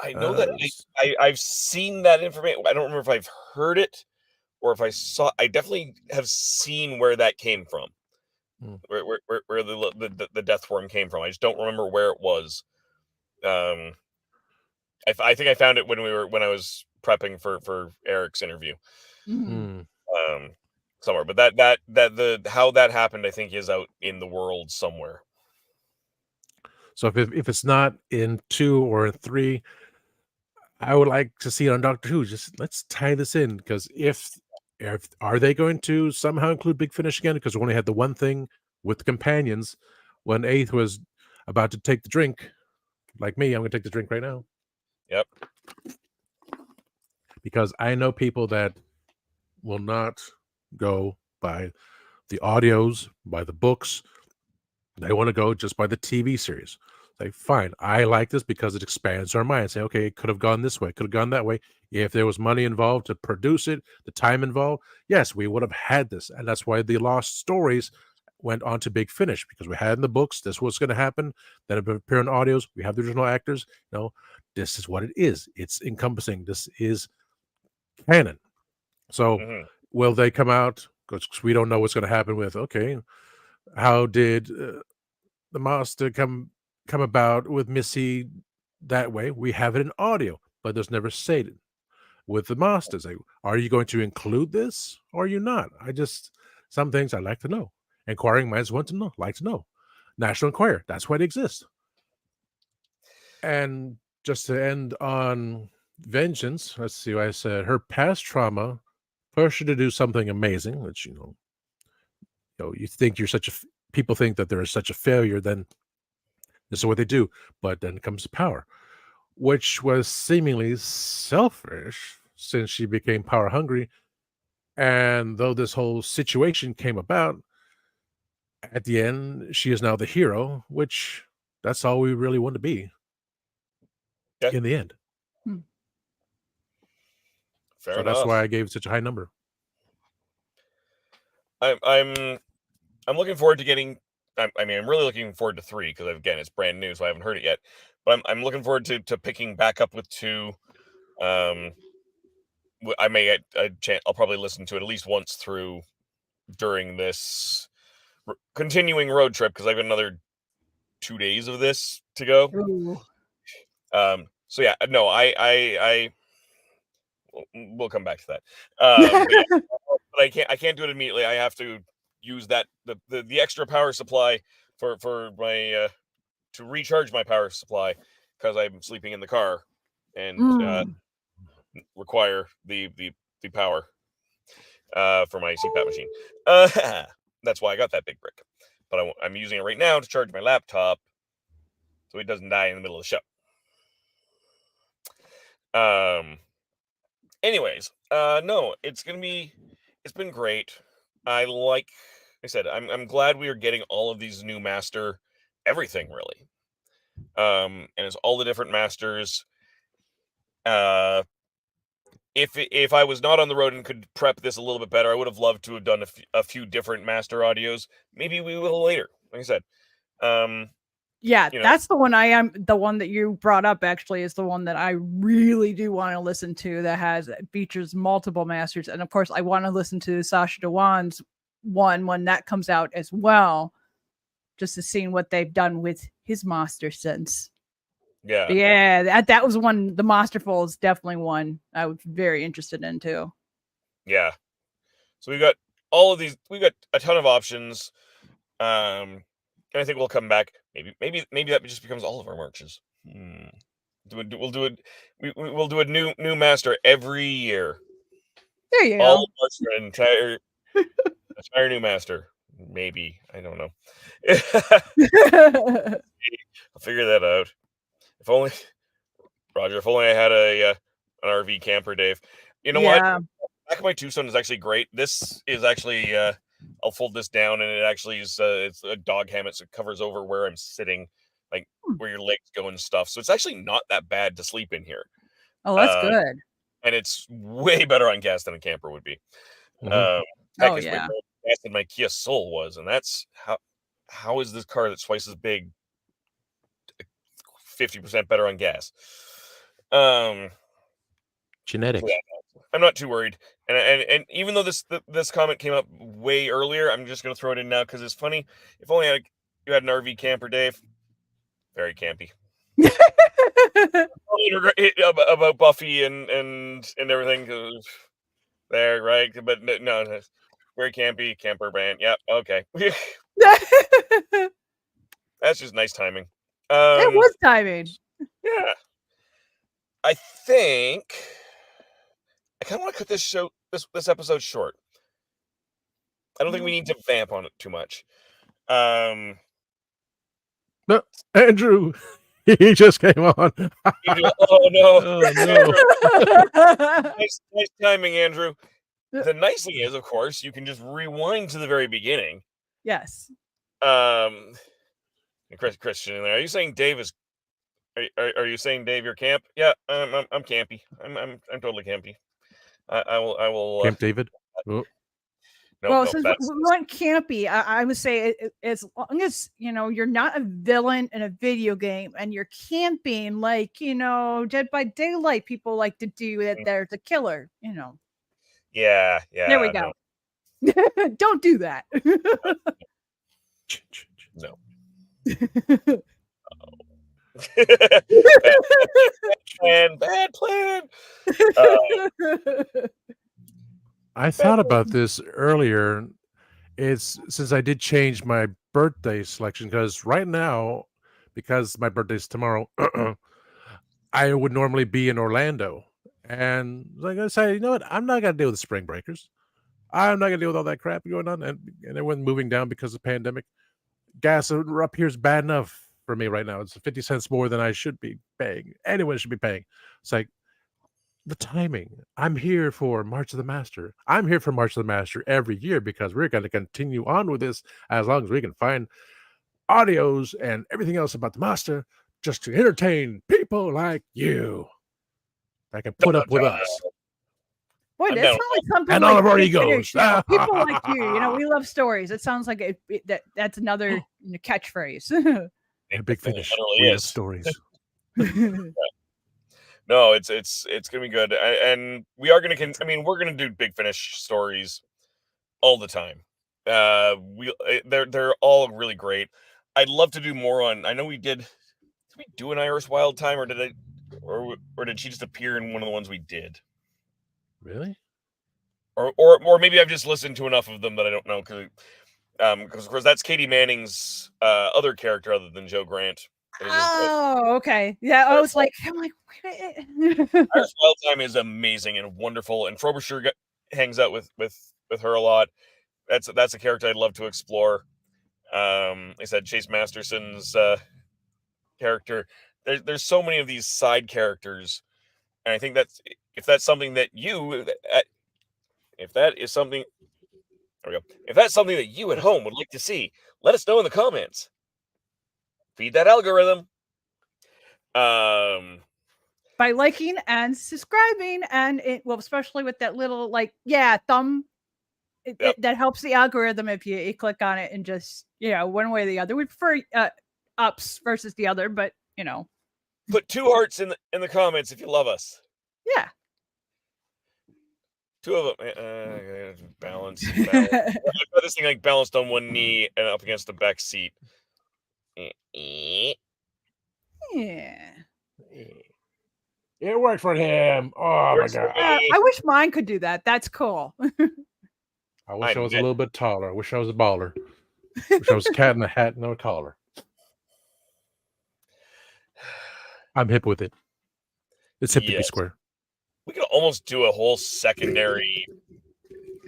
I know that I've seen that information. I don't remember if I've heard it or if I saw. I definitely have seen where that came from, where the death worm came from. I just don't remember where it was. I think I found it when I was prepping for Eric's interview. Somewhere, but that how that happened, I think, is out in the world somewhere. So if it's not in 2 or in 3, I would like to see it on Doctor Who. Just let's tie this in, because if are they going to somehow include Big Finish again? Because we only had the one thing with the companions when Eighth was about to take the drink. Like me, I'm going to take the drink right now. Yep. Because I know people that will not go by the audios, by the books. They want to go just by the TV series. Say, fine, I like this because it expands our mind. Say, okay, it could have gone this way, could have gone that way. If there was money involved to produce it, the time involved, yes, we would have had this. And that's why the Lost Stories went on to Big Finish, because we had in the books, this was going to happen. Then it would appear in audios. We have the original actors. This is what it is. It's encompassing. This is canon. So will they come out? Because we don't know what's going to happen with, okay, How did the master come about with Missy that way? We have it in audio, but there's never stated. With the masters, like, are you going to include this or are you not? Some things I like to know. Inquiring minds want to know, like to know. National Enquirer, that's why it exists. And just to end on vengeance, let's see what I said. Her past trauma pushed her to do something amazing, which you think you're people think that they're such a failure, then this is what they do. But then comes power, which was seemingly selfish since she became power hungry. And though this whole situation came about, at the end, she is now the hero, which that's all we really want to be in the end. Fair So enough. that's why I gave it such a high number. I'm looking forward to getting. I'm really looking forward to 3 because again, it's brand new, so I haven't heard it yet. But I'm looking forward to picking back up with 2. I may get a chance. I'll probably listen to it at least once through during this continuing road trip because I've got another 2 days of this to go. Ooh. So yeah, no, we'll come back to that. But I can't do it immediately. I have to use that the extra power supply for my to recharge my power supply because I'm sleeping in the car and require the power for my CPAP machine. That's why I got that big brick. But I'm using it right now to charge my laptop so it doesn't die in the middle of the show. Anyways, no, it's been great. Like I said, I'm glad we are getting all of these new master everything really. And it's all the different masters. If I was not on the road and could prep this a little bit better, I would have loved to have done a few different master audios. Maybe we will later. Like I said, yeah, that's the one the one that you brought up actually is the one that I really do want to listen to that features multiple masters. And of course I want to listen to Sacha Dhawan's one when that comes out as well, just to see what they've done with his master since. Yeah. But yeah, that was one. The Masterful is definitely one I was very interested in too. Yeah. So we've got all of these. We've got a ton of options. And I think we'll come back. Maybe that just becomes all of our marches. We'll do it. We'll do a new master every year. There you all go. An entire new master. Maybe I don't know. I'll figure that out. If only, Roger. If only I had an RV camper, Dave. You know what? Back of my Tucson is actually great. This is actually. I'll fold this down, and it actually is. It's a dog hammock, so it covers over where I'm sitting, like where your legs go and stuff. So it's actually not that bad to sleep in here. Oh, that's good. And it's way better on gas than a camper would be. Oh yeah. Gas than my Kia Soul was, and that's how is this car that's twice as big 50% better on gas? Genetics. So yeah, I'm not too worried, and even though this comment came up way earlier, I'm just gonna throw it in now because it's funny. If only you had an RV camper, Dave. Very campy. About Buffy and everything there, right? But no, very campy camper brand. Yeah, okay. That's just nice timing. It was timing. Yeah. I think I kind of want to cut this episode short. I don't think we need to vamp on it too much. No, Andrew, he just came on. Oh no! Oh no! nice timing, Andrew. The nice thing is, of course, you can just rewind to the very beginning. Yes. Christian, are you saying Dave is? Are you saying Dave, you're camp? Yeah, I'm campy. I'm totally campy. I will. Camp David. Oh. Well, since we went campy, I would say as long as you're not a villain in a video game and you're camping like Dead by Daylight people like to do that. There's a killer. Yeah. There we go. No. Don't do that. Bad plan. I thought about this earlier. It's since I did change my birthday selection because right now, because my birthday's tomorrow, I would normally be in Orlando. And like I said, you know what? I'm not gonna deal with the spring breakers. I'm not gonna deal with all that crap going on and everyone moving down because of the pandemic. Gas up here is bad enough for me right now. It's 50 cents more than I should be paying. Anyone should be paying. It's like the timing. I'm here for March of the Master. I'm here for March of the Master every year because we're going to continue on with this as long as we can find audios and everything else about the Master just to entertain people like you that can put up with us. Boy, I'm that down sounds like something And like all of our Big egos. Finish, people like you. We love stories. It sounds like that's another catchphrase. Big Finish. Literally We love is. stories. No, it's gonna be good, and we are gonna. We're gonna do Big Finish stories all the time. They're all really great. I'd love to do more on. I know we did. Did we do an Iris Wild time, or did she just appear in one of the ones we did? Really? Or maybe I've just listened to enough of them that I don't know because of course that's Katie Manning's other character other than Joe Grant. Oh, okay. Yeah, I'm like, Iris Wild Time is amazing and wonderful, and Frobisher hangs out with her a lot. That's a character I'd love to explore. Like I said, Chase Masterson's character. There's so many of these side characters, and I think if that's something that you if that's something that you at home would like to see, let us know in the comments. Feed that algorithm. By liking and subscribing, and especially with that little thumb. That helps the algorithm if you click on it and just one way or the other. We prefer ups versus the other, but put 2 hearts in the comments if you love us. Yeah. 2 of them. Balance. I've got this thing balanced on one knee and up against the back seat. Yeah. It worked for him. Oh my god! I wish mine could do that. That's cool. I wish I was a little bit taller. I wish I was a baller. I wish I was a cat in a hat, no collar. I'm hip with it. It's hip to be square. We could almost do a whole secondary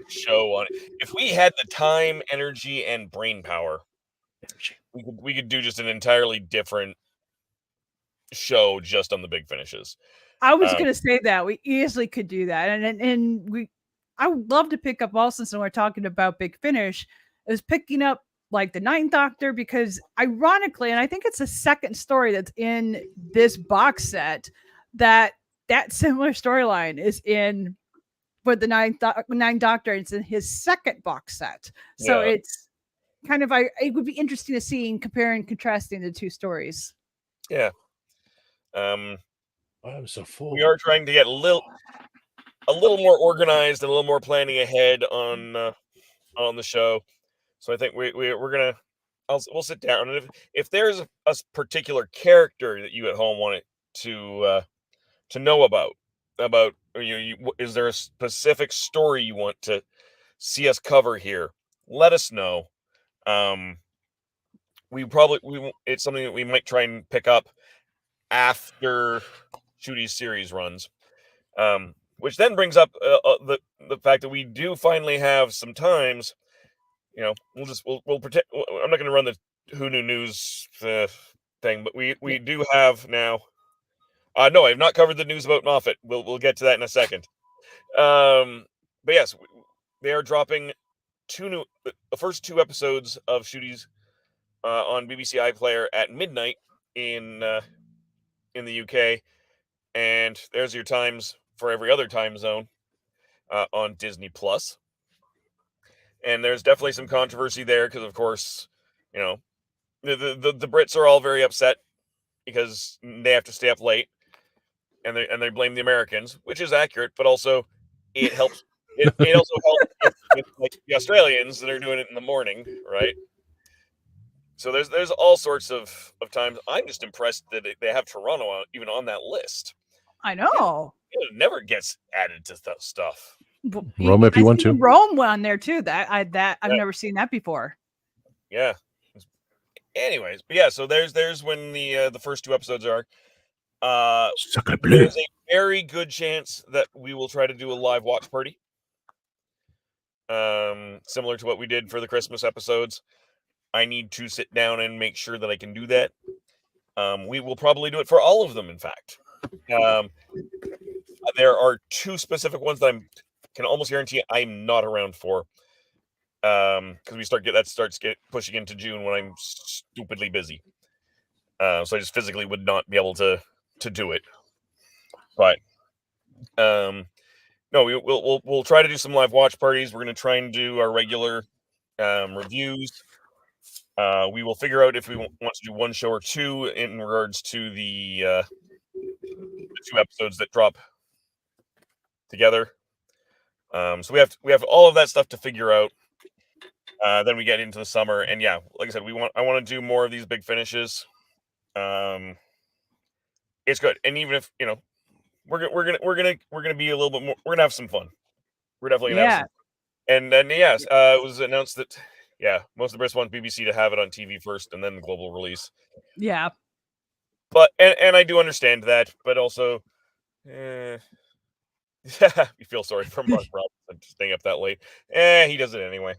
show on it. If we had the time, energy, and brain power, we could do just an entirely different show just on the big finishes. I was going to say that we easily could do that, and I would love to pick up also, since we're talking about Big Finish, is picking up like the Ninth Doctor, because ironically, and I think it's the second story that's in this box set that similar storyline is in for the Ninth Doctor. It's in his second box set, so it's kind of it would be interesting to see and compare and contrasting the two stories. Yeah. I'm so full. We are trying to get a little more organized and a little more planning ahead on the show. So I think we're gonna we'll sit down, and if there's a particular character that you at home wanted to know about is there a specific story you want to see us cover here? Let us know. It's something that we might try and pick up after Shooty's series runs. Which then brings up the fact that we do finally have some times. We'll pretend. I'm not going to run the Who Knew News thing, but we do have now. No, I have not covered the news about Moffat. We'll get to that in a second. But yes, they are dropping the first 2 episodes of Shooty's on BBC iPlayer at midnight in the UK, and there's your times for every other time zone on Disney Plus. And there's definitely some controversy there because, of course, the Brits are all very upset because they have to stay up late, and they blame the Americans, which is accurate, but also it helps. It also helps with the Australians that are doing it in the morning, right? So there's all sorts of times. I'm just impressed that they have Toronto even on that list. I know. It never gets added to stuff. Rome, if you want see to. Rome one there too. I've never seen that before. Yeah. Anyways, but yeah, so there's when the first 2 episodes are. There's a very good chance that we will try to do a live watch party. Similar to what we did for the Christmas episodes. I need to sit down and make sure that I can do that. We will probably do it for all of them, in fact. There are 2 specific ones that I can almost guarantee I'm not around for. Because starts pushing into June when I'm stupidly busy. So I just physically would not be able to do it. But no, we'll try to do some live watch parties. We're going to try and do our regular reviews. We will figure out if we want to do 1 show or 2 in regards to the 2 episodes that drop together. So we have all of that stuff to figure out. Then we get into the summer, and yeah, like I said, I want to do more of these big finishes. It's good, and even if we're gonna be a little bit more. We're gonna have some fun. We're definitely gonna have some fun. And then yes, it was announced that most of the Brits want BBC to have it on TV first, and then the global release. Yeah, but and I do understand that, but also, you feel sorry for Mark Robinson staying up that late. He does it anyway.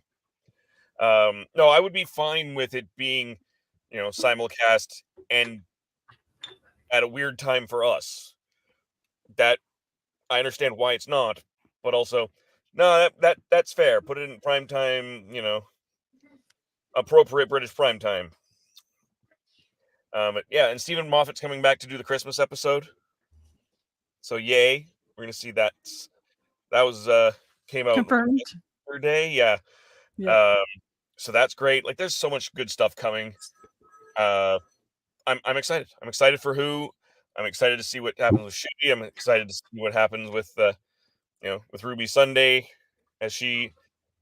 No, I would be fine with it being, simulcast and at a weird time for us. That I understand why it's not, but also, no, that's fair. Put it in prime time, appropriate British prime time. Yeah, and Stephen Moffat's coming back to do the Christmas episode. So yay, we're gonna see that. That was came out confirmed yesterday. Yeah. So that's great. Like, there's so much good stuff coming. I'm excited. I'm excited for Who. I'm excited to see what happens with Shitty. I'm excited to see what happens with with Ruby Sunday, as she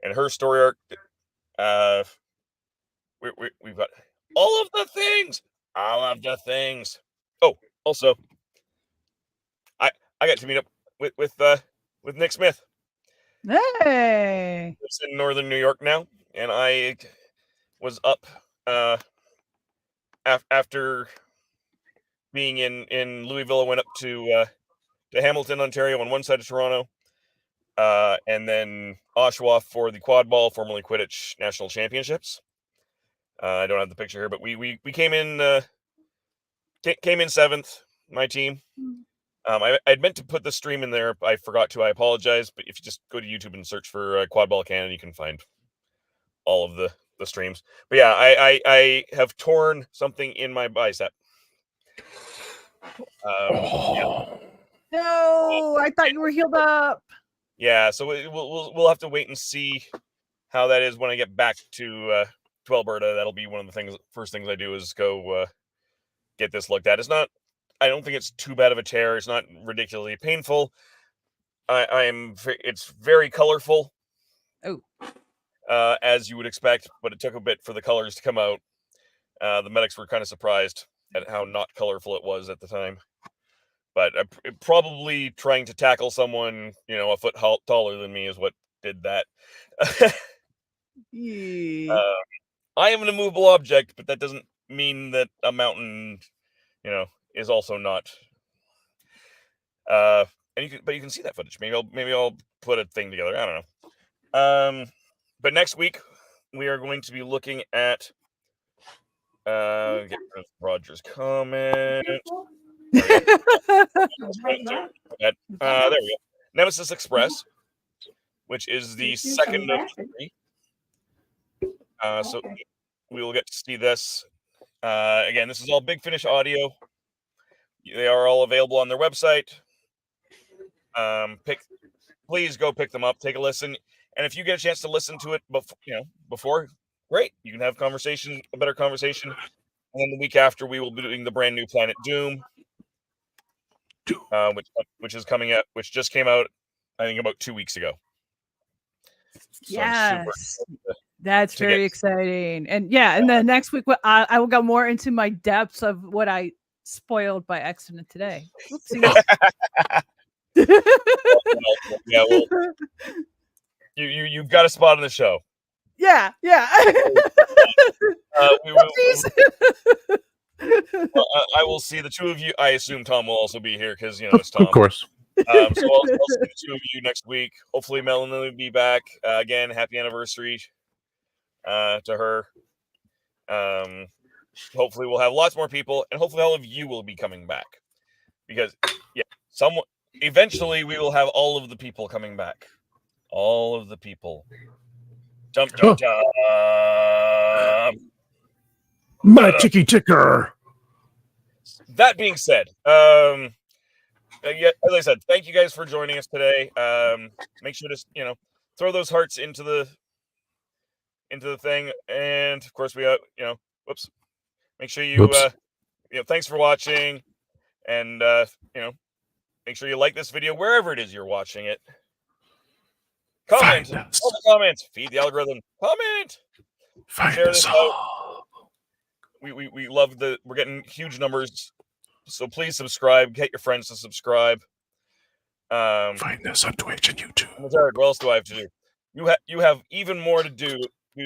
and her story arc. We've got all of the things. All of the things. Oh, also, I got to meet up with Nick Smith. Hey, Lives in northern New York now, and I was up after being in Louisville. I went up to Hamilton, Ontario, on one side of Toronto, and then Oshawa for the quad ball, formerly Quidditch National Championships. I don't have the picture here, but we came in 7th. My team. I'd meant to put the stream in there. I forgot to. I apologize. But if you just go to YouTube and search for Quad Ball Canada, you can find all of the streams. But yeah, I have torn something in my bicep. No, I thought you were healed up. Yeah, so we'll have to wait and see how that is when I get back to Alberta. That'll be one of the first things I do is go get this looked at. It's not. I don't think it's too bad of a tear. It's not ridiculously painful. It's very colorful. Oh. As you would expect, but it took a bit for the colors to come out. The medics were kind of surprised at how not colorful it was at the time. But probably trying to tackle someone, a foot taller than me is what did that. I am an immovable object, but that doesn't mean that a mountain, is also not. But you can see that footage. Maybe I'll put a thing together. I don't know. But next week we are going to be looking at get rid of Roger's comment. There we go. Nemesis Express, which is the second of the 3. So we will get to see this. Again, this is all Big Finish audio. They are all available on their website. Please go pick them up, take a listen, and if you get a chance to listen to it before, great. You can have a better conversation. And then the week after, we will be doing the brand new Planet Doom, which is coming out, which just came out, I think, about 2 weeks ago. So yes, That's to very get- exciting. And yeah, and then next week I will go more into my depths of what I spoiled by accident today. Oopsies. Yeah, well, you've got a spot on the show. Yeah. I will see the two of you. I assume Tom will also be here because it's Tom. Of course. So I'll see the two of you next week. Hopefully, Melanie will be back again. Happy anniversary to her. Hopefully, we'll have lots more people, and hopefully, all of you will be coming back because eventually, we will have all of the people coming back. All of the people. Jump. My chicky ticker. That being said, yeah, as I said, thank you guys for joining us today. Make sure to throw those hearts into the thing, and of course we whoops. Make sure you thanks for watching, and make sure you like this video wherever it is you're watching it. Comment, all the comments, feed the algorithm. Comment, share this out. We love we're getting huge numbers. So please subscribe. Get your friends to subscribe. Find us on Twitch and YouTube. What else do I have to do? You have even more to do,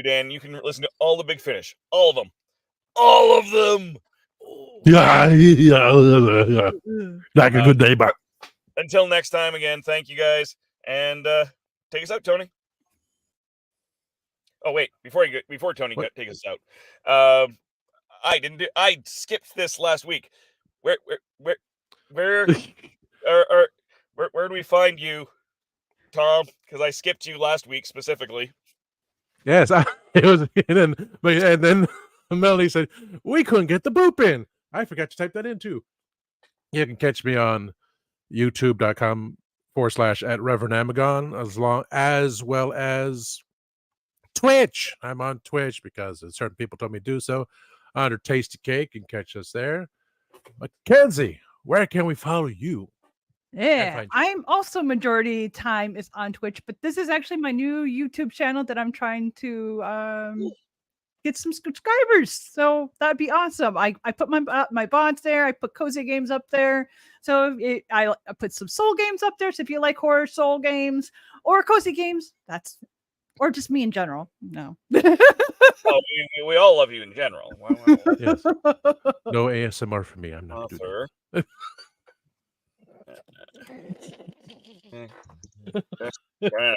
Dan. You can listen to all the Big Finish. All of them. All of them. Yeah. Like a good day, but until next time, again, thank you guys. And take us out, Tony. Oh, wait. Before Tony take us out. I skipped this last week. Where do we find you, Tom? Because I skipped you last week specifically. Yes, it was, and then Melanie said we couldn't get the boop in. I forgot to type that in too. You can catch me on youtube.com/@ReverendAmagon as well as Twitch. I'm on Twitch because certain people told me to do so. Under Tasty Cake, you can catch us there. Mackenzie, where can we follow you? Yeah, I'm also majority time is on Twitch, but this is actually my new YouTube channel that I'm trying to get some subscribers. So that'd be awesome. I put my bots there. I put cozy games up there. So I put some soul games up there. So if you like horror soul games or cozy games, or just me in general. No. We all love you in general. Yes. No ASMR for me. I'm not doing it.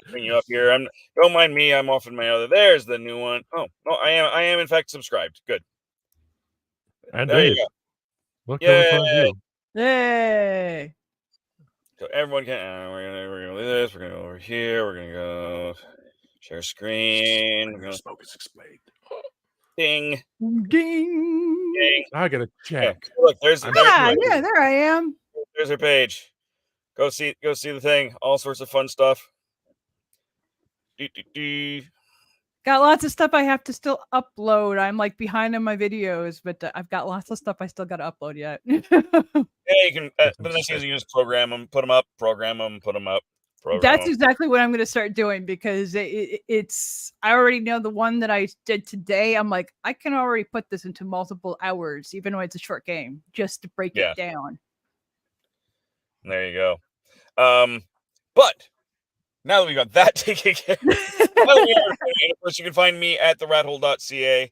Bring you up here. Don't mind me. I'm off in my other. There's the new one. Oh no, I am in fact subscribed. Good. And there Dave. you go. What can we find you? Yay! So everyone can. We're gonna do this. We're gonna go over here. We're gonna go share screen. We're gonna smoke is explained. Ding. Ding. I gotta check. Yeah. Look, there's there I am. There's her page. Go see the thing. All sorts of fun stuff. Got lots of stuff I have to still upload. I'm like behind on my videos, but I've got lots of stuff I still got to upload yet. Yeah, you can. The next thing is you just program them, put them up, program them, put them up. That's exactly what I'm going to start doing because it's. I already know the one that I did today. I'm like, I can already put this into multiple hours, even though it's a short game, just to break it down. There you go. But now that we got that taken care of, of course, you can find me at TheRatHole.ca,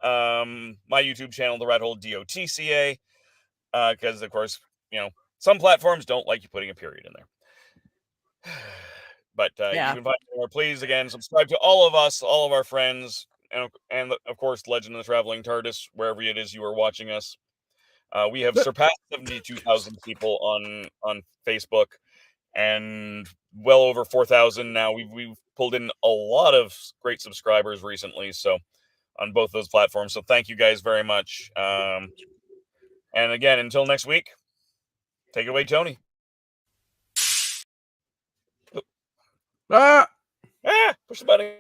my YouTube channel, TheRatHole.ca, because, of course, some platforms don't like you putting a period in there. But you can find me there. Please, again, subscribe to all of us, all of our friends, and of course, Legend of the Traveling TARDIS, wherever it is you are watching us. We have surpassed 72,000 people on Facebook, and well over 4,000 now. We've pulled in a lot of great subscribers recently, so on both those platforms. So thank you guys very much. And again, until next week, take it away, Tony. Push the button.